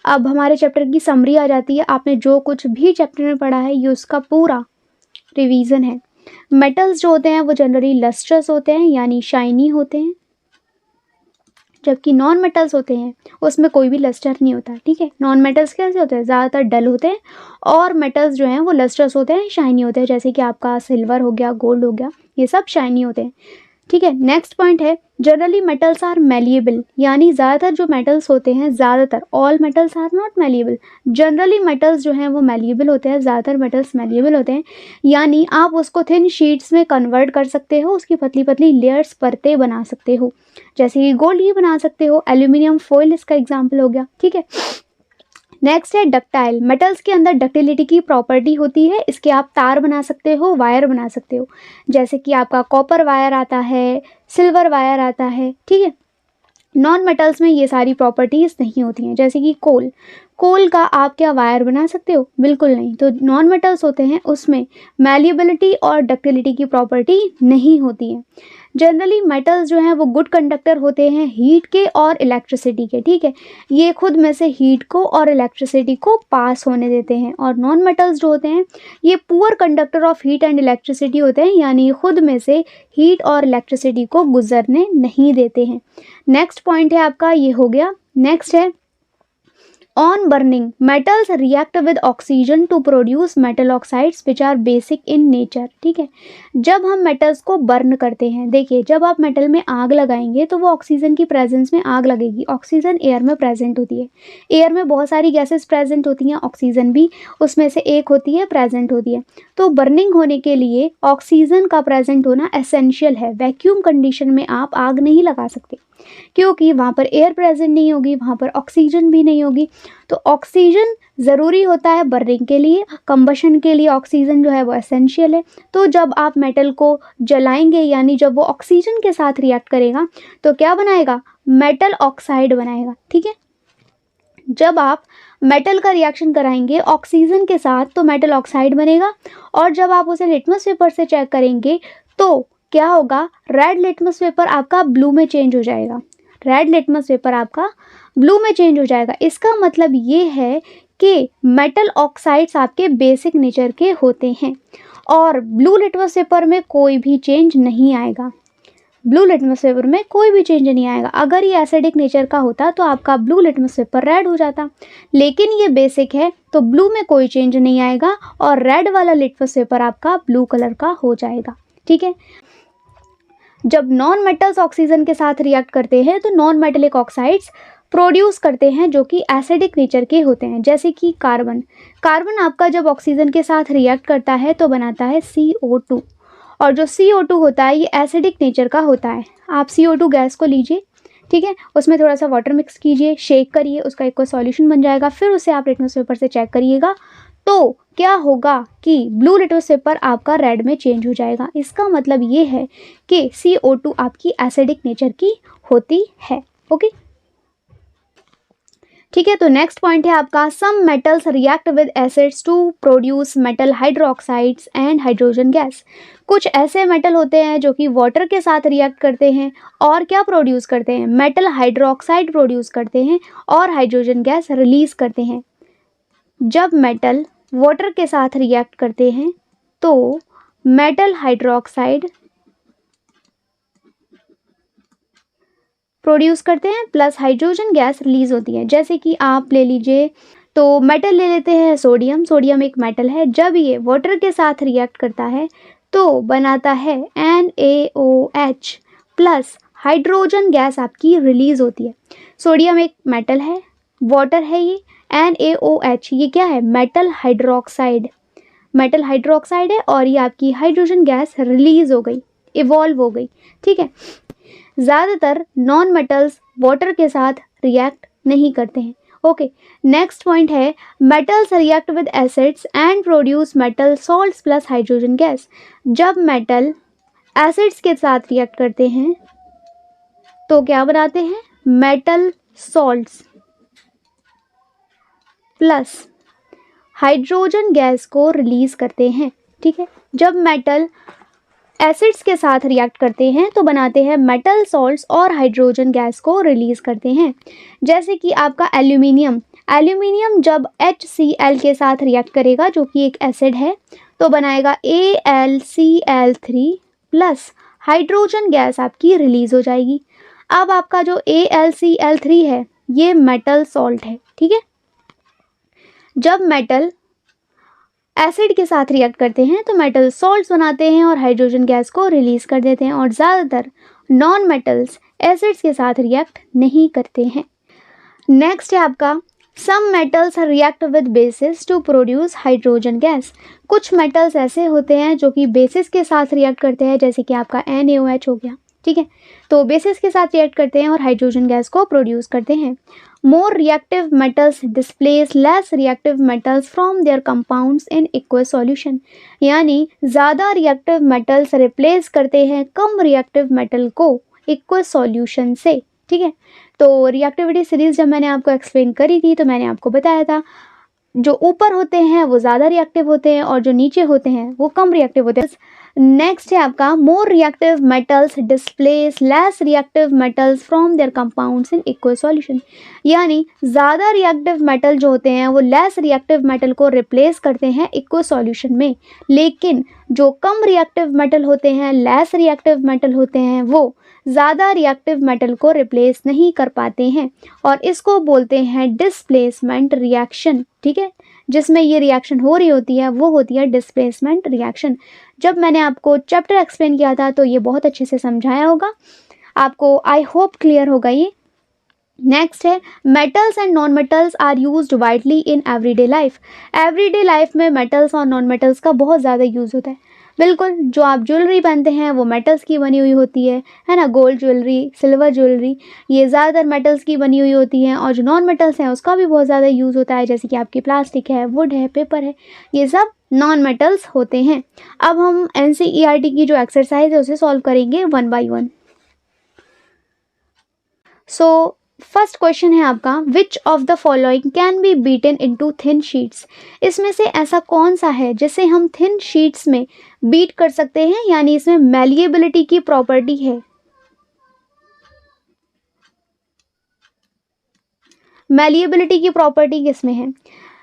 अब हमारे चैप्टर की समरी आ जाती है। आपने जो कुछ भी चैप्टर में पढ़ा है ये उसका पूरा रिवीजन है। मेटल्स जो होते हैं वो जनरली लस्ट्रस होते हैं यानी शाइनी होते हैं, जबकि नॉन मेटल्स होते हैं उसमें कोई भी लस्टर नहीं होता। ठीक है, नॉन मेटल्स कैसे होते हैं, ज़्यादातर डल होते हैं, और मेटल्स जो हैं वो लस्टर्स होते हैं, शाइनी होते हैं, जैसे कि आपका सिल्वर हो गया, गोल्ड हो गया, ये सब शाइनी होते हैं। ठीक है, नेक्स्ट पॉइंट है जनरली मेटल्स आर मेलिएबल, यानी ज़्यादातर जो मेटल्स होते हैं, ज़्यादातर, all metals are not malleable, generally metals जो हैं वो मेलिएबल होते हैं, ज़्यादातर मेटल्स मेलिएबल होते हैं, यानी आप उसको थिन शीट्स में कन्वर्ट कर सकते हो, उसकी पतली पतली लेयर्स परतें बना सकते हो, जैसे कि गोल्ड ही बना सकते हो, एल्यूमिनियम फॉइल इसका एग्जाम्पल हो गया। ठीक है, नेक्स्ट है डक्टाइल। मेटल्स के अंदर डक्टिलिटी की प्रॉपर्टी होती है, इसके आप तार बना सकते हो, वायर बना सकते हो, जैसे कि आपका कॉपर वायर आता है, सिल्वर वायर आता है। ठीक है, नॉन मेटल्स में ये सारी प्रॉपर्टीज़ नहीं होती हैं, जैसे कि कोल का आप क्या वायर बना सकते हो, बिल्कुल नहीं। तो नॉन मेटल्स होते हैं उसमें मैलिएबिलिटी और डक्टिलिटी की प्रॉपर्टी नहीं होती है। जनरली मेटल्स जो हैं वो गुड कंडक्टर होते हैं हीट के और इलेक्ट्रिसिटी के। ठीक है, ये खुद में से हीट को और इलेक्ट्रिसिटी को पास होने देते हैं, और नॉन मेटल्स जो होते हैं ये poor conductor of heat and electricity होते हैं, यानी खुद में से हीट और इलेक्ट्रिसिटी को गुजरने नहीं देते हैं। नेक्स्ट पॉइंट है आपका ये हो गया। नेक्स्ट है on burning metals react with oxygen to produce metal oxides which are basic in nature. ठीक है, जब हम मेटल्स को बर्न करते हैं, देखिए जब आप मेटल में आग लगाएंगे तो वो ऑक्सीजन की प्रेजेंस में आग लगेगी। ऑक्सीजन एयर में प्रेजेंट होती है, एयर में बहुत सारी गैसेस प्रेजेंट होती हैं, ऑक्सीजन भी उसमें से एक होती है, प्रेजेंट होती है। तो बर्निंग होने के लिए ऑक्सीजन का प्रेजेंट होना एसेंशियल है। वैक्यूम कंडीशन में आप आग नहीं लगा सकते, क्योंकि वहाँ पर एयर प्रेजेंट नहीं होगी, वहाँ पर ऑक्सीजन भी नहीं होगी। तो ऑक्सीजन ज़रूरी होता है बर्निंग के लिए, कंबशन के लिए ऑक्सीजन जो है वो एसेंशियल है। तो जब आप मेटल को जलाएंगे, यानी जब वो ऑक्सीजन के साथ रिएक्ट करेगा तो क्या बनाएगा, मेटल ऑक्साइड बनाएगा। ठीक है, जब आप मेटल का रिएक्शन कराएंगे ऑक्सीजन के साथ तो मेटल ऑक्साइड बनेगा, और जब आप उसे लिटमस पेपर से चेक करेंगे तो क्या होगा, रेड लिटमस पेपर आपका ब्लू में चेंज हो जाएगा, रेड लिटमस पेपर आपका ब्लू में चेंज हो जाएगा। इसका मतलब ये है कि मेटल ऑक्साइड्स आपके बेसिक नेचर के होते हैं, और ब्लू लिटमस पेपर में कोई भी चेंज नहीं आएगा, ब्लू लिटमस पेपर में कोई भी चेंज नहीं आएगा। अगर ये एसिडिक नेचर का होता तो आपका ब्लू लिटमस पेपर रेड हो जाता, लेकिन ये बेसिक है तो ब्लू में कोई चेंज नहीं आएगा, और रेड वाला लिटमस पेपर आपका ब्लू कलर का हो जाएगा। ठीक है, जब नॉन मेटल्स ऑक्सीजन के साथ रिएक्ट करते हैं तो नॉन मेटेलिक ऑक्साइड्स प्रोड्यूस करते हैं जो कि एसिडिक नेचर के होते हैं, जैसे कि कार्बन आपका जब ऑक्सीजन के साथ रिएक्ट करता है तो बनाता है CO2, और जो CO2 होता है ये एसिडिक नेचर का होता है। आप CO2 गैस को लीजिए, ठीक है, उसमें थोड़ा सा वाटर मिक्स कीजिए, शेक करिए, उसका एक कोई सॉल्यूशन बन जाएगा, फिर उसे आप लिटमस पेपर से चेक करिएगा तो क्या होगा कि ब्लू लिटमस पेपर आपका रेड में चेंज हो जाएगा। इसका मतलब ये है कि CO2 आपकी एसिडिक नेचर की होती है। ओके, ठीक है, तो नेक्स्ट पॉइंट है आपका some metals react with acids to produce metal hydroxides and hydrogen gas. कुछ ऐसे मेटल होते हैं जो कि वाटर के साथ रिएक्ट करते हैं और क्या प्रोड्यूस करते हैं, मेटल हाइड्रोक्साइड प्रोड्यूस करते हैं और हाइड्रोजन गैस रिलीज करते हैं। जब मेटल वाटर के साथ रिएक्ट करते हैं तो मेटल हाइड्रोक्साइड प्रोड्यूस करते हैं प्लस हाइड्रोजन गैस रिलीज होती है। जैसे कि आप ले लीजिए, तो मेटल ले लेते हैं सोडियम, सोडियम एक मेटल है, जब ये वाटर के साथ रिएक्ट करता है तो बनाता है NaOH प्लस हाइड्रोजन गैस आपकी रिलीज होती है। सोडियम एक मेटल है, वाटर है, ये NaOH ये क्या है, मेटल हाइड्रोक्साइड, मेटल हाइड्रोक्साइड है, और ये आपकी हाइड्रोजन गैस रिलीज हो गई, इवॉल्व हो गई। ठीक है, ज़्यादातर नॉन मेटल्स वाटर के साथ रिएक्ट नहीं करते हैं। ओके, नेक्स्ट पॉइंट है metals react with acids and produce metal salts plus hydrogen gas. जब मेटल एसिड्स के साथ रिएक्ट करते हैं तो क्या बनाते हैं, metal salts plus hydrogen gas को रिलीज करते हैं। ठीक है, जब मेटल एसिड्स के साथ रिएक्ट करते हैं तो बनाते हैं मेटल सॉल्ट्स और हाइड्रोजन गैस को रिलीज करते हैं। जैसे कि आपका एल्यूमिनियम जब HCl के साथ रिएक्ट करेगा जो कि एक एसिड है तो बनाएगा AlCl3 प्लस हाइड्रोजन गैस आपकी रिलीज हो जाएगी। अब आपका जो AlCl3 है ये मेटल सॉल्ट है, ठीक है। जब मेटल एसिड के साथ रिएक्ट करते हैं तो मेटल सॉल्ट्स बनाते हैं और हाइड्रोजन गैस को रिलीज कर देते हैं, और ज़्यादातर नॉन मेटल्स एसिड्स के साथ रिएक्ट नहीं करते हैं। नेक्स्ट है आपका some metals react with bases to produce hydrogen gas. कुछ मेटल्स ऐसे होते हैं जो कि बेसिस के साथ रिएक्ट करते हैं, जैसे कि आपका NaOH हो गया, ठीक है। तो बेसिस के साथ रिएक्ट करते हैं और हाइड्रोजन गैस को प्रोड्यूस करते हैं। More reactive metals displace less reactive metals from there compounds in aqueous solution, यानी ज़्यादा रिएक्टिव मेटल्स रिप्लेस करते हैं कम रिएक्टिव मेटल को एक्वस सॉल्यूशन से, ठीक है। तो रिएक्टिविटी सीरीज जब मैंने आपको एक्सप्लेन करी थी तो मैंने आपको बताया था जो ऊपर होते हैं वो ज़्यादा रिएक्टिव होते हैं और जो नीचे होते हैं वो कम रिएक्टिव होते हैं। नेक्स्ट है आपका more reactive metals displace less reactive metals from there compounds in aqueous solution, यानी ज़्यादा रिएक्टिव मेटल जो होते हैं वो लेस रिएक्टिव मेटल को रिप्लेस करते हैं एक्वस सॉल्यूशन में, लेकिन जो कम रिएक्टिव मेटल होते हैं, लेस रिएक्टिव मेटल होते हैं, वो ज़्यादा रिएक्टिव मेटल को रिप्लेस नहीं कर पाते हैं, और इसको बोलते हैं डिस्प्लेसमेंट रिएक्शन, ठीक है। जिसमें ये रिएक्शन हो रही होती है वो होती है डिस्प्लेसमेंट रिएक्शन। जब मैंने आपको चैप्टर एक्सप्लेन किया था तो ये बहुत अच्छे से समझाया होगा आपको, आई होप क्लियर होगा ये। नेक्स्ट है metals and non metals are used widely in everyday life. Everyday life में मेटल्स और नॉन मेटल्स का बहुत ज़्यादा यूज़ होता है। बिल्कुल, जो आप ज्वेलरी पहनते हैं वो मेटल्स की बनी हुई होती है ना, गोल्ड ज्वेलरी, सिल्वर ज्वेलरी, ये ज़्यादातर मेटल्स की बनी हुई होती हैं। और जो नॉन मेटल्स हैं उसका भी बहुत ज़्यादा यूज़ होता है, जैसे कि आपकी प्लास्टिक है, वुड है, पेपर है, ये सब नॉन मेटल्स होते हैं। अब हम NCERT की जो एक्सरसाइज है उसे सॉल्व करेंगे 1 by 1। सो फर्स्ट क्वेश्चन है आपका which of the following can be beaten into thin sheets. इसमें से ऐसा कौन सा है जिसे हम थिन शीट्स में बीट कर सकते हैं, यानी इसमें मैलिएबिलिटी की प्रॉपर्टी है। मैलिएबिलिटी की प्रॉपर्टी किसमें है?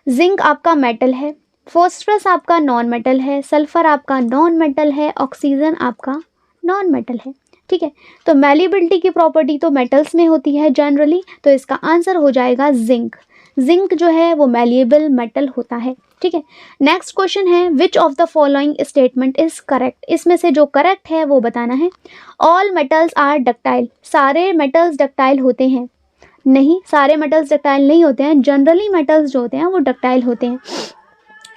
जिंक आपका मेटल है, फॉस्फरस आपका नॉन मेटल है, सल्फर आपका नॉन मेटल है, ऑक्सीजन आपका नॉन मेटल है, ठीक है। तो मैलिएबिलिटी की प्रॉपर्टी तो मेटल्स में होती है जनरली, तो इसका आंसर हो जाएगा जिंक। जिंक जो है वो मैलिएबल मेटल होता है, ठीक है। नेक्स्ट क्वेश्चन है which of the following statement is correct. इसमें से जो करेक्ट है वो बताना है। ऑल मेटल्स आर डक्टाइल, सारे मेटल्स डक्टाइल होते हैं? नहीं, सारे मेटल्स डक्टाइल नहीं होते हैं। जनरली मेटल्स जो होते हैं वो डक्टाइल होते हैं।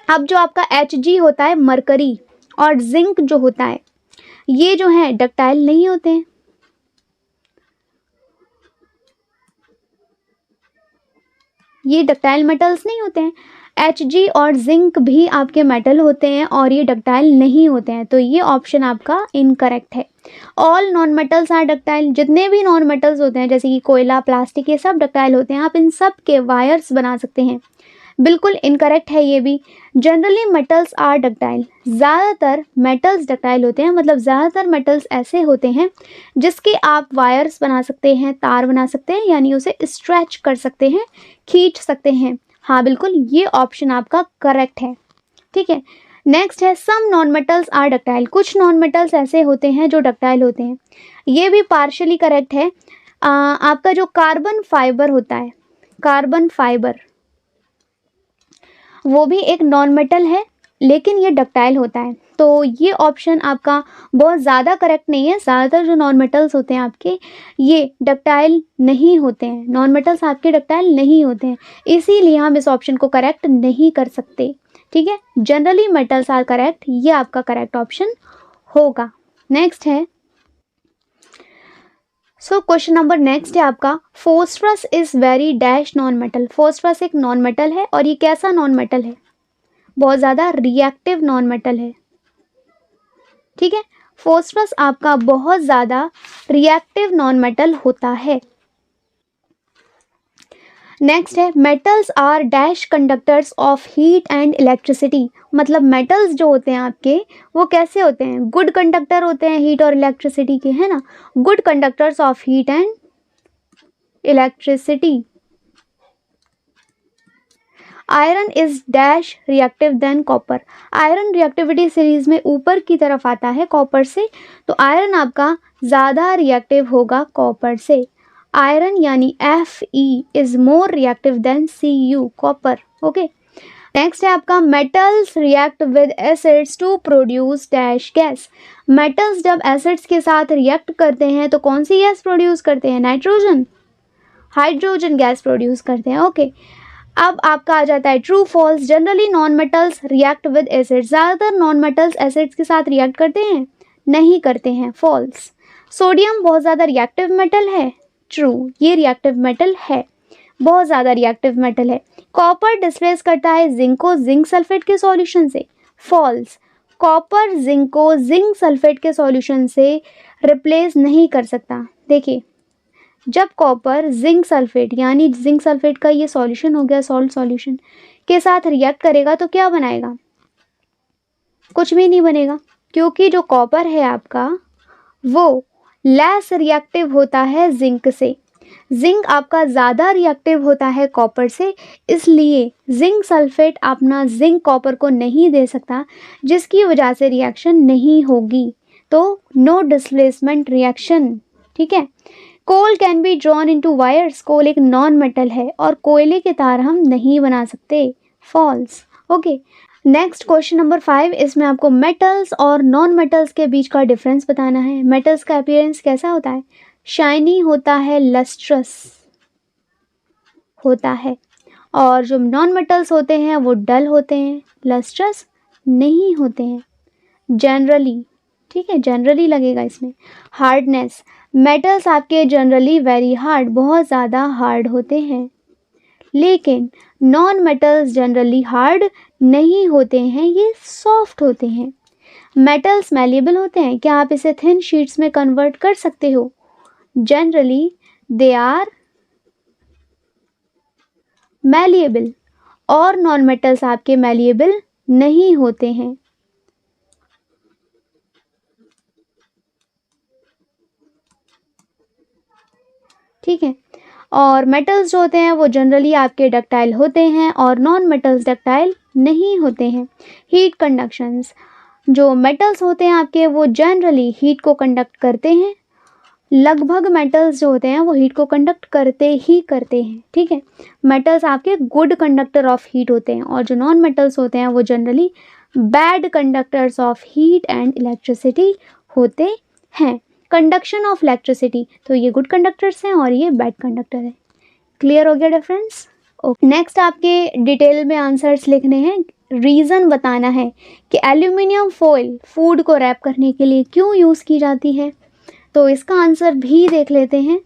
अब जो आपका Hg होता है, मरकरी और जिंक जो होता है, ये जो है डक्टाइल नहीं होते हैं। ये डक्टाइल मेटल्स नहीं होते हैं। Hg और जिंक भी आपके मेटल होते हैं और ये डक्टाइल नहीं होते हैं, तो ये ऑप्शन आपका इनकरेक्ट है। All non metals are ductile, जितने भी नॉन मेटल्स होते हैं जैसे कि कोयला, प्लास्टिक, ये सब डक्टाइल होते हैं। आप इन सब के वायर्स बना सकते हैं। बिल्कुल इनकरेक्ट है ये भी। जनरली मेटल्स आर डक्टाइल, ज़्यादातर मेटल्स डक्टाइल होते हैं, मतलब ज़्यादातर मेटल्स ऐसे होते हैं जिसके आप वायर्स बना सकते हैं, तार बना सकते हैं, यानी उसे स्ट्रेच कर सकते हैं, खींच सकते हैं। हाँ बिल्कुल, ये ऑप्शन आपका करेक्ट है, ठीक है। नेक्स्ट है some non metals are ductile. कुछ नॉन मेटल्स ऐसे होते हैं जो डक्टाइल होते हैं, ये भी पार्शियली करेक्ट है। आपका जो कार्बन फाइबर होता है, कार्बन फाइबर वो भी एक नॉन मेटल है लेकिन ये डक्टाइल होता है, तो ये ऑप्शन आपका बहुत ज़्यादा करेक्ट नहीं है। ज़्यादातर जो नॉन मेटल्स होते हैं आपके ये डक्टाइल नहीं होते हैं, नॉन मेटल्स आपके डक्टाइल नहीं होते हैं, इसीलिए हम इस ऑप्शन को करेक्ट नहीं कर सकते, ठीक है। जनरली मेटल्स आर करेक्ट, ये आपका करेक्ट ऑप्शन होगा। नेक्स्ट है क्वेश्चन नंबर नेक्स्ट है आपका phosphorus is very dash non metal. Phosphorus एक नॉन मेटल है और ये कैसा नॉन मेटल है? बहुत ज़्यादा रिएक्टिव नॉन मेटल है, ठीक है। फॉस्फरस आपका बहुत ज़्यादा रिएक्टिव नॉन मेटल होता है। नेक्स्ट है metals are dash conductors of heat and electricity. मतलब मेटल्स जो होते हैं आपके वो कैसे होते हैं, गुड कंडक्टर होते हैं हीट और इलेक्ट्रिसिटी के, है ना, good conductors of heat and electricity. Iron is dash reactive than copper. Iron reactivity series में ऊपर की तरफ आता है कॉपर से, तो आयरन आपका ज़्यादा रिएक्टिव होगा कॉपर से। आयरन यानी Fe is more reactive than Cu copper. Okay, next है आपका metals react with acids to produce dash gas. Metals जब एसिड्स के साथ रिएक्ट करते हैं तो कौन सी गैस प्रोड्यूस करते हैं, नाइट्रोजन, हाइड्रोजन गैस प्रोड्यूस करते हैं। ओके, अब आपका आ जाता है true false. Generally non metals react with acids. ज़्यादातर नॉन मेटल्स एसिड्स के साथ रिएक्ट करते हैं, नहीं करते हैं, फॉल्स। सोडियम बहुत ज़्यादा रिएक्टिव मेटल है, ट्रू, ये रिएक्टिव मेटल है, बहुत ज़्यादा रिएक्टिव मेटल है। कॉपर डिस्प्लेस करता है जिंक को जिंक सल्फेट के सॉल्यूशन से, फॉल्स। कॉपर जिंक को जिंक सल्फेट के सॉल्यूशन से रिप्लेस नहीं कर सकता। देखिए, जब कॉपर जिंक सल्फेट यानी जिंक सल्फेट का ये सॉल्यूशन हो गया, सॉल्ट सॉल्यूशन के साथ रिएक्ट करेगा तो क्या बनाएगा, कुछ भी नहीं बनेगा, क्योंकि जो कॉपर है आपका वो लेस रिएक्टिव होता है जिंक से। जिंक आपका ज़्यादा रिएक्टिव होता है कॉपर से, इसलिए जिंक सल्फेट अपना जिंक कॉपर को नहीं दे सकता, जिसकी वजह से रिएक्शन नहीं होगी। तो नो डिस्प्लेसमेंट रिएक्शन। ठीक है। Coal can be drawn into wires. Coal एक नॉन मेटल है और कोयले के तार हम नहीं बना सकते, false. Okay, next question number 5, इसमें आपको मेटल्स और नॉन मेटल्स के बीच का डिफरेंस बताना है। मेटल्स का अपीयरेंस कैसा होता है, शाइनी होता है, लस्ट्रस होता है, और जो नॉन मेटल्स होते हैं वो डल होते हैं, लस्ट्रस नहीं होते हैं जनरली। ठीक है, जनरली लगेगा इसमें। हार्डनेस, मेटल्स आपके जनरली वेरी हार्ड, बहुत ज़्यादा हार्ड होते हैं, लेकिन नॉन मेटल्स जनरली हार्ड नहीं होते हैं, ये सॉफ्ट होते हैं। मेटल्स मैलिएबल होते हैं, क्या आप इसे थिन शीट्स में कन्वर्ट कर सकते हो, जनरली दे आर मैलिएबल, और नॉन मेटल्स आपके मैलिएबल नहीं होते हैं। ठीक है, और मेटल्स जो होते हैं वो जनरली आपके डक्टाइल होते हैं और नॉन मेटल्स डक्टाइल नहीं होते हैं। हीट कंडक्शंस, जो मेटल्स होते हैं आपके वो जनरली हीट को कंडक्ट करते हैं, लगभग मेटल्स जो होते हैं वो हीट को कंडक्ट करते ही करते हैं। ठीक है, मेटल्स आपके गुड कंडक्टर ऑफ हीट होते हैं और जो नॉन मेटल्स होते हैं वो generally bad conductors of heat and electricity होते हैं। कंडक्शन ऑफ इलेक्ट्रिसिटी, तो ये गुड कंडक्टर्स हैं और ये बैड कंडक्टर है। क्लियर हो गया डिफरेंस। ओके, नेक्स्ट आपके डिटेल में आंसर्स लिखने हैं, रीज़न बताना है कि एल्यूमिनियम फॉइल फूड को रैप करने के लिए क्यों यूज़ की जाती है, तो इसका आंसर भी देख लेते हैं।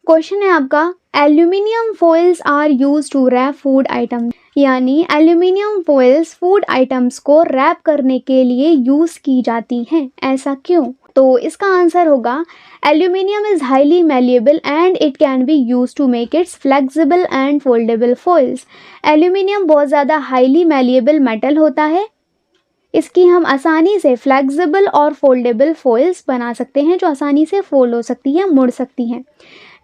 क्वेश्चन है आपका, aluminium foils are use to wrap food item, यानी एल्यूमिनियम फॉइल्स फूड आइटम्स को रैप करने के लिए यूज़ की जाती हैं, ऐसा क्यों, तो इसका आंसर होगा aluminium is highly malleable and it can be use to make its flexible and foldable foils. Aluminium बहुत ज़्यादा हाईली मैलिएबल मेटल होता है, इसकी हम आसानी से फ्लेक्सिबल और फोल्डेबल फॉइल्स बना सकते हैं, जो आसानी से फोल्ड हो सकती हैं, मुड़ सकती हैं।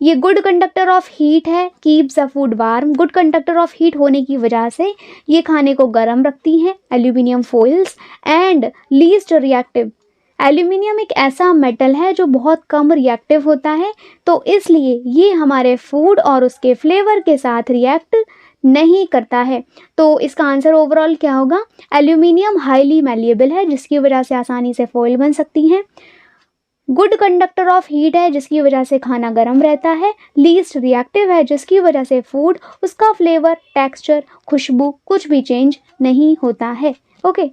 ये गुड कंडक्टर ऑफ हीट है, keeps the food warm. Good conductor of heat होने की वजह से ये खाने को गर्म रखती हैं, aluminium foils. And least reactive, aluminium एक ऐसा मेटल है जो बहुत कम रिएक्टिव होता है, तो इसलिए ये हमारे फूड और उसके फ्लेवर के साथ रिएक्ट नहीं करता है। तो इसका आंसर ओवरऑल क्या होगा, एल्यूमिनियम हाईली मैलिएबल है जिसकी वजह से आसानी से फॉइल बन सकती हैं, गुड कंडक्टर ऑफ हीट है जिसकी वजह से खाना गर्म रहता है, लीस्ट रिएक्टिव है जिसकी वजह से फूड, उसका फ्लेवर, टेक्सचर, खुशबू कुछ भी चेंज नहीं होता है। ओके,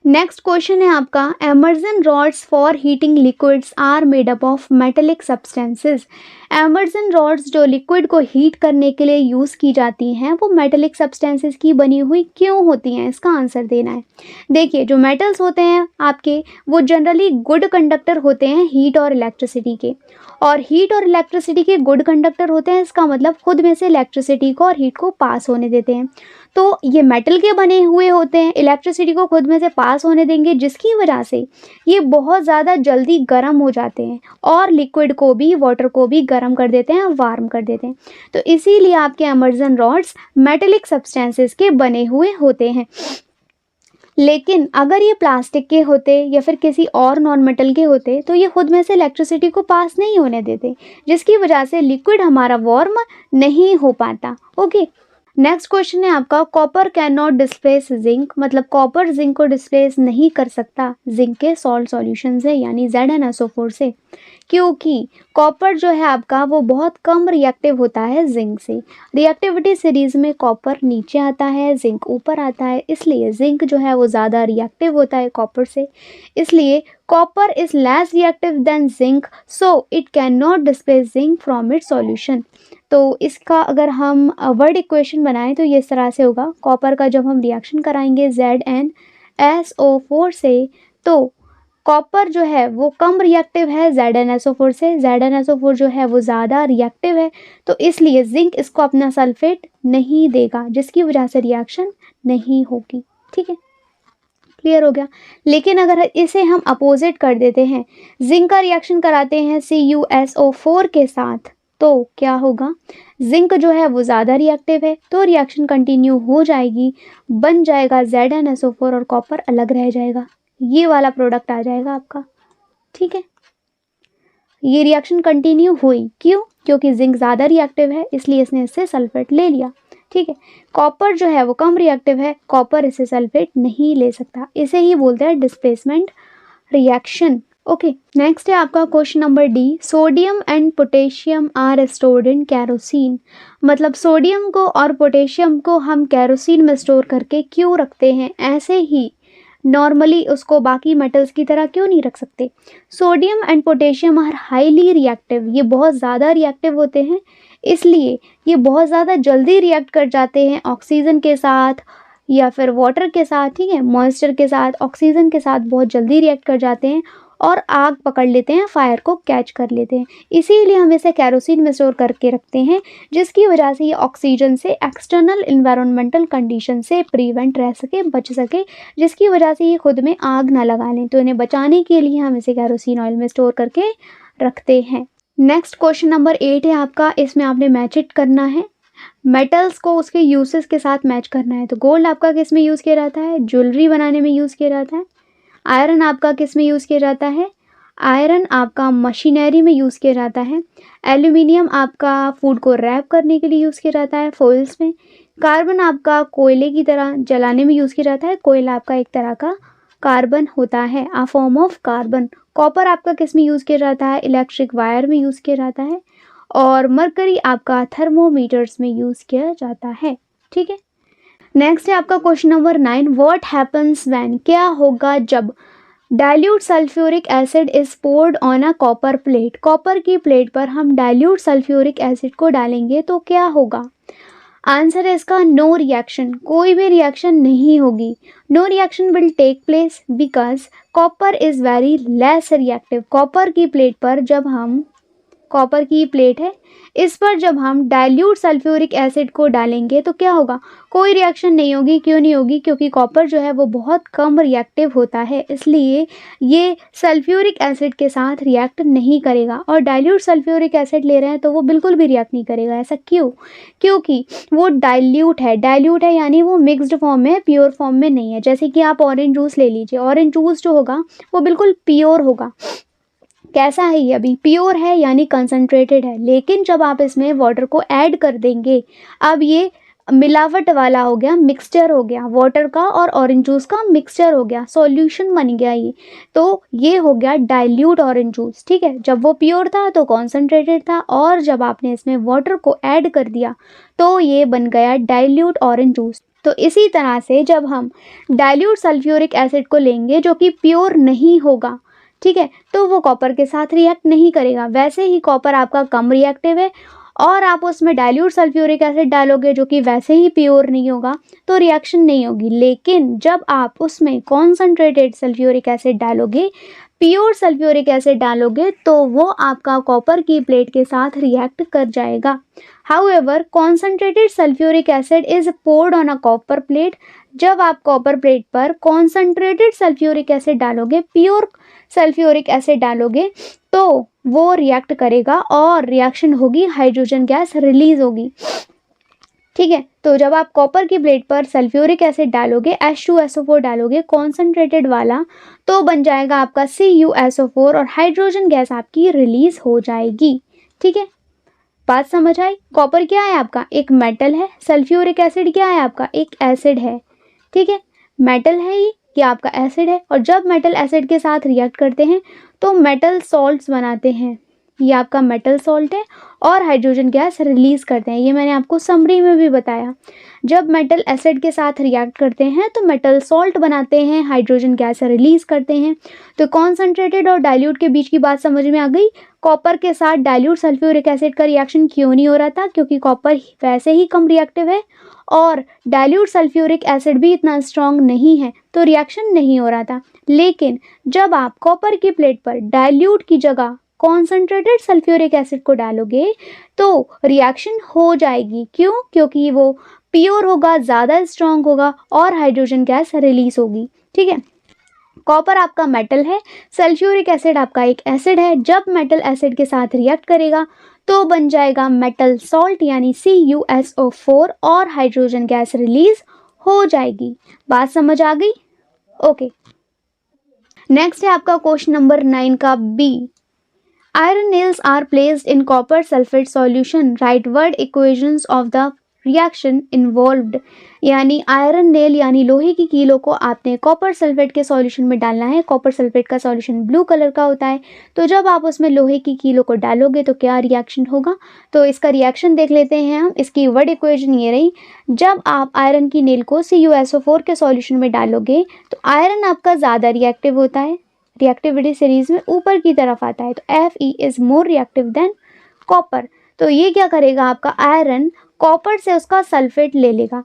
नेक्स्ट क्वेश्चन है आपका, immersion rods for heating liquids are made up of metallic substances. Immersion rods जो लिक्विड को हीट करने के लिए यूज़ की जाती हैं वो मेटेलिक सब्सटेंसेस की बनी हुई क्यों होती हैं, इसका आंसर देना है। देखिए, जो मेटल्स होते हैं आपके वो जनरली गुड कंडक्टर होते हैं हीट और इलेक्ट्रिसिटी के, और हीट और इलेक्ट्रिसिटी के गुड कंडक्टर होते हैं, इसका मतलब खुद में से इलेक्ट्रिसिटी को और हीट को पास होने देते हैं। तो ये मेटल के बने हुए होते हैं, इलेक्ट्रिसिटी को खुद में से पास होने देंगे, जिसकी वजह से ये बहुत ज़्यादा जल्दी गर्म हो जाते हैं और लिक्विड को भी, वाटर को भी गर्म कर देते हैं, वार्म कर देते हैं। तो इसीलिए आपके एमर्सन रॉड्स मेटेलिक सब्सटेंसेस के बने हुए होते हैं। लेकिन अगर ये प्लास्टिक के होते या फिर किसी और नॉन मेटल के होते तो ये खुद में से इलेक्ट्रिसिटी को पास नहीं होने देते, जिसकी वजह से लिक्विड हमारा वार्म नहीं हो पाता। ओके, नेक्स्ट क्वेश्चन है आपका, copper can not displace zinc, मतलब कॉपर जिंक को डिस्प्लेस नहीं कर सकता जिंक के सॉल्ट सॉल्यूशन से यानी ZnSO4 से, क्योंकि कॉपर जो है आपका वो बहुत कम रिएक्टिव होता है जिंक से। रिएक्टिविटी सीरीज में कॉपर नीचे आता है, जिंक ऊपर आता है, इसलिए जिंक जो है वो ज़्यादा रिएक्टिव होता है कॉपर से, इसलिए copper is less reactive than zinc, so it can not displace zinc from its solution. तो इसका अगर हम वर्ड इक्वेशन बनाएं तो ये इस तरह से होगा, कॉपर का जब हम रिएक्शन कराएंगे ZnSO4 से, तो कॉपर जो है वो कम रिएक्टिव है ZnSO4 से, ZnSO4 जो है वो ज़्यादा रिएक्टिव है, तो इसलिए जिंक इसको अपना सल्फेट नहीं देगा, जिसकी वजह से रिएक्शन नहीं होगी। ठीक है, क्लियर हो गया। लेकिन अगर इसे हम अपोजिट कर देते हैं, जिंक का रिएक्शन कराते हैं CuSO4 के साथ, तो क्या होगा, जिंक जो है वो ज़्यादा रिएक्टिव है, तो रिएक्शन कंटिन्यू हो जाएगी, बन जाएगा ZnSO4 और कॉपर अलग रह जाएगा, ये वाला प्रोडक्ट आ जाएगा आपका। ठीक है, ये रिएक्शन कंटिन्यू हुई, क्यों, क्योंकि जिंक ज़्यादा रिएक्टिव है इसलिए इसने इससे सल्फेट ले लिया। ठीक है, कॉपर जो है वो कम रिएक्टिव है, कॉपर इससे सल्फेट नहीं ले सकता, इसे ही बोलते हैं डिस्प्लेसमेंट रिएक्शन। ओके, नेक्स्ट है आपका question number D, sodium and potassium are stored in kerosene, मतलब सोडियम को और पोटेशियम को हम कैरोसिन में स्टोर करके क्यों रखते हैं, ऐसे ही नॉर्मली उसको बाकी मेटल्स की तरह क्यों नहीं रख सकते। Sodium and potassium are highly reactive, ये बहुत ज़्यादा रिएक्टिव होते हैं, इसलिए ये बहुत ज़्यादा जल्दी रिएक्ट कर जाते हैं ऑक्सीजन के साथ या फिर वाटर के साथ। ठीक है, मॉइस्चर के साथ, ऑक्सीजन के साथ बहुत जल्दी रिएक्ट कर जाते हैं और आग पकड़ लेते हैं, फायर को कैच कर लेते हैं, इसीलिए हम इसे कैरोसिन में स्टोर करके रखते हैं, जिसकी वजह से ये ऑक्सीजन से, एक्सटर्नल इन्वायरमेंटल कंडीशन से प्रिवेंट रह सके, बच सके, जिसकी वजह से ये खुद में आग ना लगा लें, तो इन्हें बचाने के लिए हम इसे कैरोसिन ऑयल में स्टोर करके रखते हैं। नेक्स्ट क्वेश्चन नंबर 8 है आपका, इसमें आपने मैच इट करना है, मेटल्स को उसके यूसेस के साथ मैच करना है। तो गोल्ड आपका किस में यूज़ किया जाता है, ज्वेलरी बनाने में यूज़ किया जाता है। आयरन आपका किस में यूज़ किया जाता है, आयरन आपका मशीनरी में यूज़ किया जाता है। एल्यूमिनियम आपका फूड को रैप करने के लिए यूज़ किया जाता है, फॉइल्स में। कार्बन आपका कोयले की तरह जलाने में यूज़ किया जाता है, कोयला आपका एक तरह का कार्बन होता है, a form of carbon. Copper आपका किस में यूज़ किया जाता है, इलेक्ट्रिक वायर में यूज़ किया जाता है। और मरकरी आपका थर्मोमीटर्स में यूज़ किया जाता है। ठीक है, नेक्स्ट है आपका question number 9, what happens when, क्या होगा जब dilute sulphuric acid is poured on a copper plate, copper की प्लेट पर हम डाइल्यूट सल्फ्यूरिक एसिड को डालेंगे तो क्या होगा। आंसर है इसका नो रिएक्शन, कोई भी रिएक्शन नहीं होगी। No reaction will take place because copper is very less reactive. Copper की प्लेट पर जब हम, कॉपर की प्लेट है, इस पर जब हम डाइल्यूट सल्फ्यूरिक एसिड को डालेंगे तो क्या होगा, कोई रिएक्शन नहीं होगी। क्यों नहीं होगी, क्योंकि कॉपर जो है वो बहुत कम रिएक्टिव होता है, इसलिए ये सल्फ्यूरिक एसिड के साथ रिएक्ट नहीं करेगा। और डाइल्यूट सल्फ्यूरिक एसिड ले रहे हैं तो वो बिल्कुल भी रिएक्ट नहीं करेगा। ऐसा क्यों, क्योंकि वो डाइल्यूट है, डाइल्यूट है यानी वो मिक्स्ड फॉर्म में, प्योर फॉर्म में नहीं है। जैसे कि आप ऑरेंज जूस ले लीजिए, ऑरेंज जूस जो होगा वो बिल्कुल प्योर होगा। कैसा है ये, अभी प्योर है यानी कंसनट्रेटेड है, लेकिन जब आप इसमें वाटर को ऐड कर देंगे, अब ये मिलावट वाला हो गया, मिक्सचर हो गया, वाटर का और ऑरेंज जूस का मिक्सचर हो गया, सॉल्यूशन बन गया ये, तो ये हो गया डाइल्यूट ऑरेंज जूस। ठीक है, जब वो प्योर था तो कॉन्सनट्रेटेड था, और जब आपने इसमें वाटर को ऐड कर दिया तो ये बन गया डाइल्यूट ऑरेंज जूस। तो इसी तरह से जब हम डाइल्यूट सल्फ्यूरिक एसिड को लेंगे जो कि प्योर नहीं होगा, ठीक है, तो वो कॉपर के साथ रिएक्ट नहीं करेगा। वैसे ही कॉपर आपका कम रिएक्टिव है और आप उसमें डाइल्यूट सल्फ्यूरिक एसिड डालोगे जो कि वैसे ही प्योर नहीं होगा तो रिएक्शन नहीं होगी। लेकिन जब आप उसमें कॉन्सनट्रेटेड सल्फ्यूरिक एसिड डालोगे, प्योर सल्फ्यूरिक एसिड डालोगे, तो वो आपका कॉपर की प्लेट के साथ रिएक्ट कर जाएगा। However concentrated sulphuric acid is poured on a copper plate. जब आप कॉपर प्लेट पर कॉन्सनट्रेटेड सल्फ्यूरिक एसिड डालोगे, प्योर सल्फ्यूरिक एसिड डालोगे, तो वो रिएक्ट करेगा और रिएक्शन होगी, हाइड्रोजन गैस रिलीज होगी। ठीक है, तो जब आप कॉपर की प्लेट पर सल्फ्यूरिक एसिड डालोगे, H2SO4 डालोगे कॉन्सनट्रेटेड वाला, तो बन जाएगा आपका CuSO4 और हाइड्रोजन गैस आपकी रिलीज हो जाएगी। ठीक है, बात समझ आई। कॉपर क्या है आपका? एक मेटल है। सल्फ्यूरिक एसिड क्या है आपका? एक एसिड है। ठीक है, मेटल है ये आपका एसिड है, और जब मेटल एसिड के साथ रिएक्ट करते हैं तो मेटल सॉल्ट्स बनाते हैं। ये आपका मेटल सॉल्ट है और हाइड्रोजन गैस रिलीज करते हैं। ये मैंने आपको समरी में भी बताया। जब मेटल एसिड के साथ रिएक्ट करते हैं तो मेटल सॉल्ट बनाते हैं, हाइड्रोजन गैस रिलीज करते हैं। तो कॉन्सनट्रेटेड और डाइल्यूट के बीच की बात समझ में आ गई। कॉपर के साथ डाइल्यूट सल्फ्यूरिक एसिड का रिएक्शन क्यों नहीं हो रहा था? क्योंकि कॉपर वैसे ही कम रिएक्टिव है और डाइल्यूट सल्फ्यूरिक एसिड भी इतना स्ट्रॉन्ग नहीं है, तो रिएक्शन नहीं हो रहा था। लेकिन जब आप कॉपर की प्लेट पर डाइल्यूट की जगह कॉन्सनट्रेटेड सल्फ्यूरिक एसिड को डालोगे तो रिएक्शन हो जाएगी। क्यों? क्योंकि वो प्योर होगा, ज़्यादा स्ट्रॉन्ग होगा और हाइड्रोजन गैस रिलीज होगी। ठीक है, कॉपर आपका मेटल है, सल्फ्यूरिक एसिड आपका एक एसिड है। जब मेटल एसिड के साथ रिएक्ट करेगा तो बन जाएगा मेटल सॉल्ट यानी CuSO4 और हाइड्रोजन गैस रिलीज हो जाएगी। बात समझ आ गई? ओके, नेक्स्ट है आपका क्वेश्चन नंबर 9 का B। Iron nails are placed in copper sulfate solution. Write word equations of the reaction involved. यानी आयरन नेल यानी लोहे की कीलों को आपने कॉपर सल्फेट के सॉल्यूशन में डालना है। कॉपर सल्फेट का सॉल्यूशन ब्लू कलर का होता है, तो जब आप उसमें लोहे की कीलों को डालोगे तो क्या रिएक्शन होगा? तो इसका रिएक्शन देख लेते हैं हम। इसकी वर्ड इक्वेशन ये रही। जब आप आयरन की नेल को CuSO4 के सॉल्यूशन में डालोगे तो आयरन आपका ज़्यादा रिएक्टिव होता है, रिएक्टिविटी सीरीज में ऊपर की तरफ आता है, तो Fe is more reactive than copper. तो ये क्या करेगा? आपका आयरन कॉपर से उसका सल्फेट ले लेगा।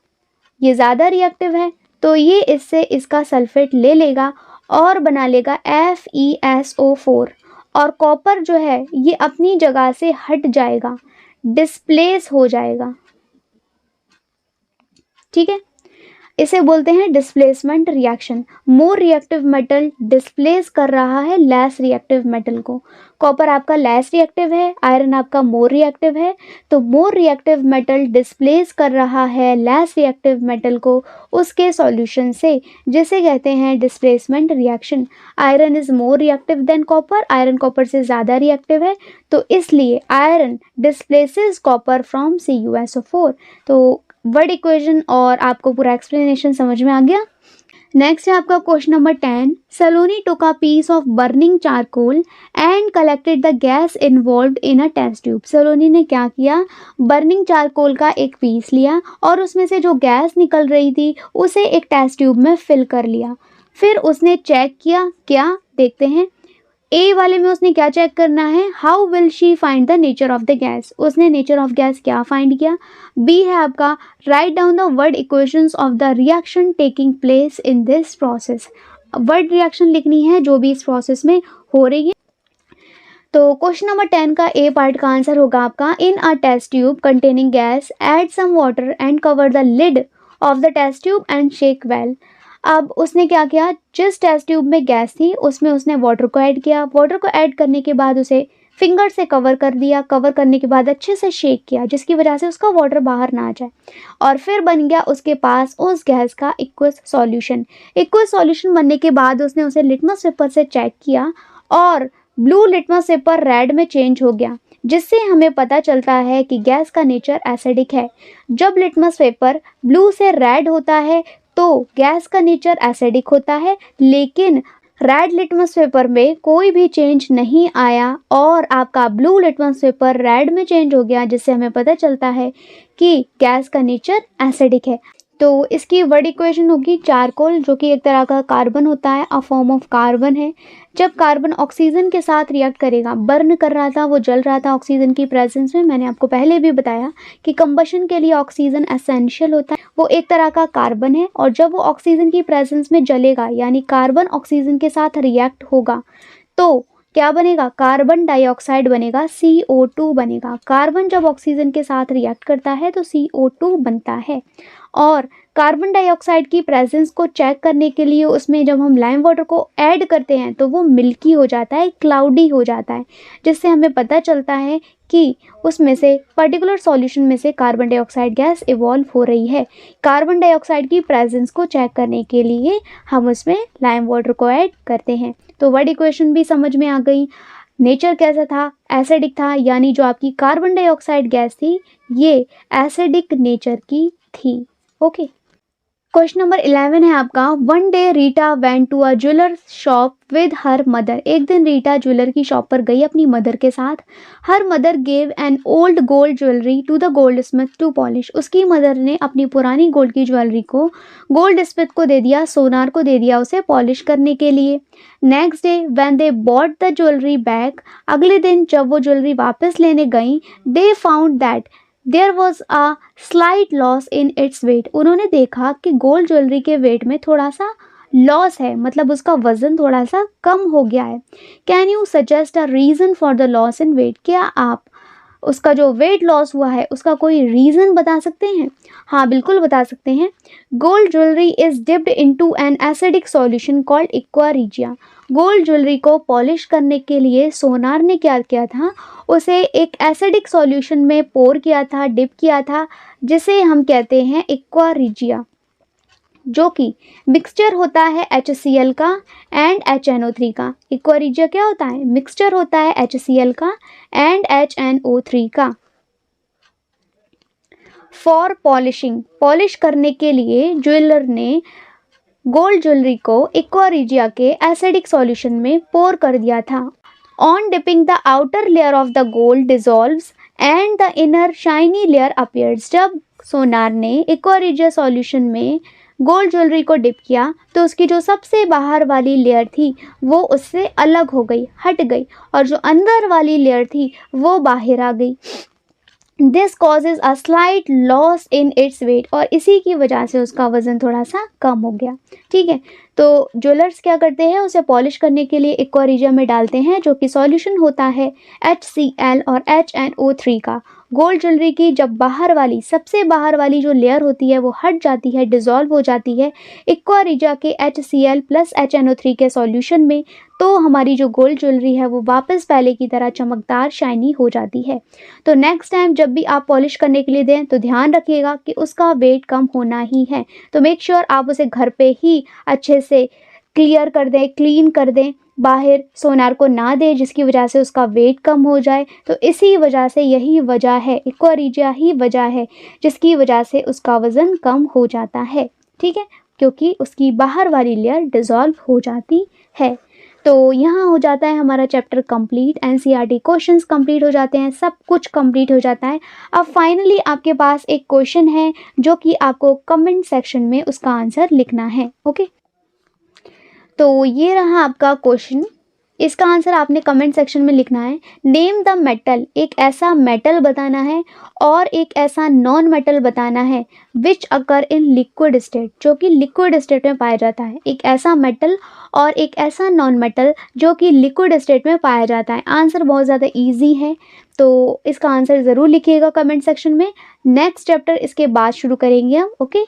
ये ज़्यादा रिएक्टिव है तो ये इससे इसका सल्फेट ले लेगा और बना लेगा FeSO4, और कॉपर जो है ये अपनी जगह से हट जाएगा, डिस्प्लेस हो जाएगा। ठीक है, इसे बोलते हैं displacement reaction. More reactive metal displace कर रहा है लेस रिएक्टिव मेटल को। कॉपर आपका लेस रिएक्टिव है, आयरन आपका मोर रिएक्टिव है, तो मोर रिएक्टिव मेटल डिस्प्लेस कर रहा है लेस रिएक्टिव मेटल को उसके सॉल्यूशन से, जिसे कहते हैं displacement reaction. Iron is more reactive than copper, iron copper से ज़्यादा रिएक्टिव है, तो इसलिए iron displaces copper from CuSO4। तो वर्ड इक्वेशन और आपको पूरा एक्सप्लेनेशन समझ में आ गया। नेक्स्ट है आपका question number 10। Saloni took a piece of burning charcoal and collected the gas involved in a test tube. Saloni ने क्या किया? बर्निंग चारकोल का एक पीस लिया और उसमें से जो गैस निकल रही थी उसे एक टेस्ट ट्यूब में फिल कर लिया। फिर उसने चेक किया, क्या देखते हैं। ए वाले में उसने क्या चेक करना है? How will she find the nature of the gas. उसने नेचर ऑफ गैस क्या फाइंड किया? बी है आपका write down the word equations of the reaction taking place in this process. Word reaction लिखनी है जो भी इस प्रोसेस में हो रही है। तो क्वेश्चन नंबर 10 का ए पार्ट का आंसर होगा आपका in a test tube containing gas add some water and cover the lid of the test tube and shake well. अब उसने क्या किया? जिस टेस्ट ट्यूब में गैस थी उसमें उसने वाटर को ऐड किया। वाटर को ऐड करने के बाद उसे फिंगर से कवर कर दिया। कवर करने के बाद अच्छे से शेक किया जिसकी वजह से उसका वाटर बाहर ना आ जाए, और फिर बन गया उसके पास उस गैस का एक्वस सॉल्यूशन। एक्वस सॉल्यूशन बनने के बाद उसने उसे लिटमस पेपर से चेक किया और ब्लू लिटमस पेपर रेड में चेंज हो गया, जिससे हमें पता चलता है कि गैस का नेचर एसिडिक है। जब लिटमस पेपर ब्लू से रेड होता है तो गैस का नेचर एसिडिक होता है, लेकिन रेड लिटमस पेपर में कोई भी चेंज नहीं आया और आपका ब्लू लिटमस पेपर रेड में चेंज हो गया, जिससे हमें पता चलता है कि गैस का नेचर एसिडिक है। तो इसकी वर्ड इक्वेशन होगी चारकोल, जो कि एक तरह का कार्बन होता है, अ फॉर्म ऑफ कार्बन है। जब कार्बन ऑक्सीजन के साथ रिएक्ट करेगा, बर्न कर रहा था, वो जल रहा था ऑक्सीजन की प्रेजेंस में। मैंने आपको पहले भी बताया कि कंबशन के लिए ऑक्सीजन एसेंशियल होता है, वो एक तरह का कार्बन है। और जब वो ऑक्सीजन की प्रेजेंस में जलेगा, यानी कार्बन ऑक्सीजन के साथ रिएक्ट होगा, तो क्या बनेगा? कार्बन डाइऑक्साइड बनेगा, CO2 बनेगा। कार्बन जब ऑक्सीजन के साथ रिएक्ट करता है तो CO2 बनता है। और कार्बन डाइऑक्साइड की प्रेजेंस को चेक करने के लिए उसमें जब हम लाइम वाटर को ऐड करते हैं तो वो मिल्की हो जाता है, क्लाउडी हो जाता है, जिससे हमें पता चलता है कि उसमें से पर्टिकुलर सॉल्यूशन में से कार्बन डाइऑक्साइड गैस इवॉल्व हो रही है। कार्बन डाइऑक्साइड की प्रेजेंस को चेक करने के लिए हम उसमें लाइम वाटर को ऐड करते हैं। तो वर्ड इक्वेशन भी समझ में आ गई। नेचर कैसा था? एसिडिक था, यानी जो आपकी कार्बन डाइऑक्साइड गैस थी ये एसिडिक नेचर की थी। ओके, क्वेश्चन नंबर 11 है आपका। One day Rita went to a jeweller shop with her mother. एक दिन रीटा ज्वेलर की शॉप पर गई अपनी मदर के साथ। Her mother gave an old gold jewellery to the goldsmith to polish. उसकी मदर ने अपनी पुरानी गोल्ड की ज्वेलरी को गोल्ड स्मिथ को दे दिया, सोनार को दे दिया उसे पॉलिश करने के लिए। Next day when they bought the jewellery back, अगले दिन जब वो ज्वेलरी वापस लेने गई, they found that there was a slight loss in its weight. उन्होंने देखा कि गोल्ड ज्वेलरी के वेट में थोड़ा सा लॉस है, मतलब उसका वजन थोड़ा सा कम हो गया है। Can you suggest a reason for the loss in weight? क्या आप उसका जो वेट लॉस हुआ है उसका कोई रीज़न बता सकते हैं? हाँ, बिल्कुल बता सकते हैं। Gold jewellery is dipped into an acidic solution called aqua regia. Gold jewellery को पॉलिश करने के लिए सोनार ने क्या किया था? उसे एक एसिडिक सॉल्यूशन में पोर किया था, डिप किया था, जिसे हम कहते हैं एक्वा रिजिया, जो कि मिक्सचर होता है HCl का एंड HNO3 का। एक्वा रिजिया क्या होता है? मिक्सचर होता है HCl का एंड HNO3 का। फॉर पॉलिशिंग, पॉलिश करने के लिए ज्वेलर ने गोल्ड ज्वेलरी को एक्वा रिजिया के एसिडिक सॉल्यूशन में पोर कर दिया था। On dipping the outer layer of the gold dissolves and the inner shiny layer appears. जब सोनार ने एक्वा रिजिया सॉल्यूशन में गोल्ड ज्वेलरी को डिप किया तो उसकी जो सबसे बाहर वाली लेयर थी वो उससे अलग हो गई, हट गई, और जो अंदर वाली लेयर थी वो बाहर आ गई। This causes a slight loss in its wait, और इसी की वजह से उसका वज़न थोड़ा सा कम हो गया। ठीक है, तो ज्वेलर्स क्या करते हैं? उसे पॉलिश करने के लिए एक्वा रिजिया में डालते हैं, जो कि सॉल्यूशन होता है HCl और HNO3 का। गोल्ड ज्वेलरी की जब बाहर वाली, सबसे बाहर वाली जो लेयर होती है वो हट जाती है, डिज़ोल्व हो जाती है एक्वा रिजिया के HCl प्लस HNO3 के सॉल्यूशन में, तो हमारी जो गोल्ड ज्वेलरी है वो वापस पहले की तरह चमकदार, शाइनी हो जाती है। तो नेक्स्ट टाइम जब भी आप पॉलिश करने के लिए दें तो ध्यान रखिएगा कि उसका वेट कम होना ही है। तो मेक श्योर आप उसे घर पे ही अच्छे से क्लियर कर दें, क्लीन कर दें, बाहर सोनार को ना दें, जिसकी वजह से उसका वेट कम हो जाए। तो इसी वजह से, यही वजह है, एक्वा रिजिया ही वजह है जिसकी वजह से उसका वज़न कम हो जाता है। ठीक है, क्योंकि उसकी बाहर वाली लेयर डिज़ोल्व हो जाती है। तो यहाँ हो जाता है हमारा chapter complete. NCERT questions complete हो जाते हैं, सब कुछ कंप्लीट हो जाता है। अब फाइनली आपके पास एक क्वेश्चन है जो कि आपको कमेंट सेक्शन में उसका आंसर लिखना है। ओके, तो ये रहा आपका क्वेश्चन, इसका आंसर आपने कमेंट सेक्शन में लिखना है। नेम द मेटल, एक ऐसा मेटल बताना है और एक ऐसा नॉन मेटल बताना है विच अकर इन लिक्विड स्टेट, जो कि लिक्विड स्टेट में पाया जाता है। एक ऐसा मेटल और एक ऐसा नॉन मेटल जो कि लिक्विड स्टेट में पाया जाता है। आंसर बहुत ज़्यादा इजी है, तो इसका आंसर ज़रूर लिखिएगा कमेंट सेक्शन में। नेक्स्ट चैप्टर इसके बाद शुरू करेंगे हम। ओके।